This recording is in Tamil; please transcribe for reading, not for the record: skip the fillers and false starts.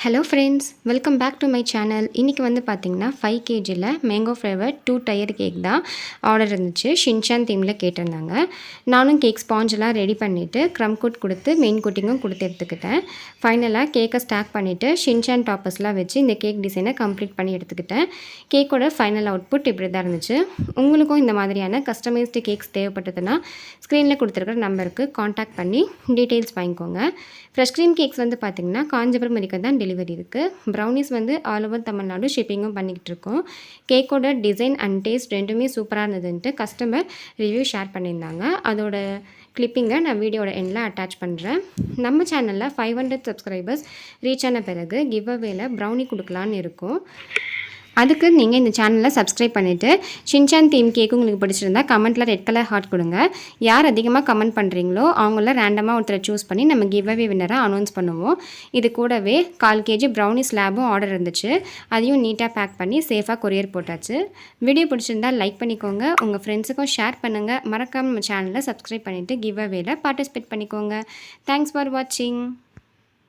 Hello friends, welcome back to my channel. இன்றைக்கி வந்து பார்த்திங்கன்னா 5 kgயில் மேங்கோ ஃப்ளேவர் 2 டயர் கேக் தான் ஆர்டர் இருந்துச்சு. ஷின்சான் தீமில் கேட்டிருந்தாங்க. நானும் கேக் ஸ்பாஞ்செலாம் ரெடி பண்ணிவிட்டு க்ரம் கோட் கொடுத்து மெயின் கோட்டிங்கும் கொடுத்து எடுத்துக்கிட்டேன். ஃபைனலாக கேக்கை ஸ்டாக் பண்ணிவிட்டு ஷின்சான் டாப்பர்ஸ்லாம் வச்சு இந்த கேக் டிசைனை கம்ப்ளீட் பண்ணி எடுத்துக்கிட்டேன். கேக்கோட ஃபைனல் அவுட்புட் இப்படி தான் இருந்துச்சு. உங்களுக்கும் இந்த மாதிரியான கஸ்டமைஸ்டு கேக்ஸ் தேவைப்பட்டதுன்னா ஸ்க்ரீனில் கொடுத்துருக்குற நம்பருக்கு காண்டாக்ட் பண்ணி டீட்டெயில்ஸ் வாங்கிக்கோங்க. ஃப்ரெஷ் க்ரீம் கேக்ஸ் வந்து பார்த்திங்கன்னா காஞ்சிபுரம் வரைக்கும் தான் டெலிவரி இருக்குது. ப்ரௌனிஸ் வந்து ஆல் ஓவர் தமிழ்நாடு ஷிப்பிங்கும் பண்ணிக்கிட்டு இருக்கோம். கேக்கோட டிசைன் அண்ட் டேஸ்ட் ரெண்டுமே சூப்பராக இருந்ததுன்ட்டு கஸ்டமர் ரிவ்யூ ஷேர் பண்ணியிருந்தாங்க. அதோட கிளிப்பிங்கை நான் வீடியோட எண்டில் அட்டாச் பண்ணுறேன். நம்ம சேனலில் 500 சப்ஸ்கிரைபர்ஸ் ரீச் ஆன பிறகு கிவ் அவேல ப்ரௌனி கொடுக்கலான்னு இருக்கும். அதுக்கு நீங்கள் இந்த சேனலை சப்ஸ்கிரைப் பண்ணிவிட்டு ஷின்சான் தீம் கேக்கு உங்களுக்கு பிடிச்சிருந்தா கமெண்ட்டில் ரெட் கலர் ஹார்ட் கொடுங்க. யார் அதிகமாக கமெண்ட் பண்ணுறீங்களோ அவங்கள ரேண்டமாக ஒருத்தரை சூஸ் பண்ணி நம்ம கிவ் அவே வின்னராக அனௌன்ஸ் பண்ணுவோம். இது கூடவே 1/4 kg ப்ரௌனி ஸ்லாபும் ஆர்டர் இருந்துச்சு. அதையும் நீட்டாக பேக் பண்ணி சேஃபாக கொரியர் போட்டாச்சு. வீடியோ பிடிச்சிருந்தா லைக் பண்ணிக்கோங்க, உங்கள் ஃப்ரெண்ட்ஸுக்கும் ஷேர் பண்ணுங்கள். மறக்காமல் நம்ம சேனலை சப்ஸ்கிரைப் பண்ணிவிட்டு கிவ் அவேல பார்ட்டிசிபேட் பண்ணிக்கோங்க. தேங்க்ஸ் ஃபார் வாட்சிங்.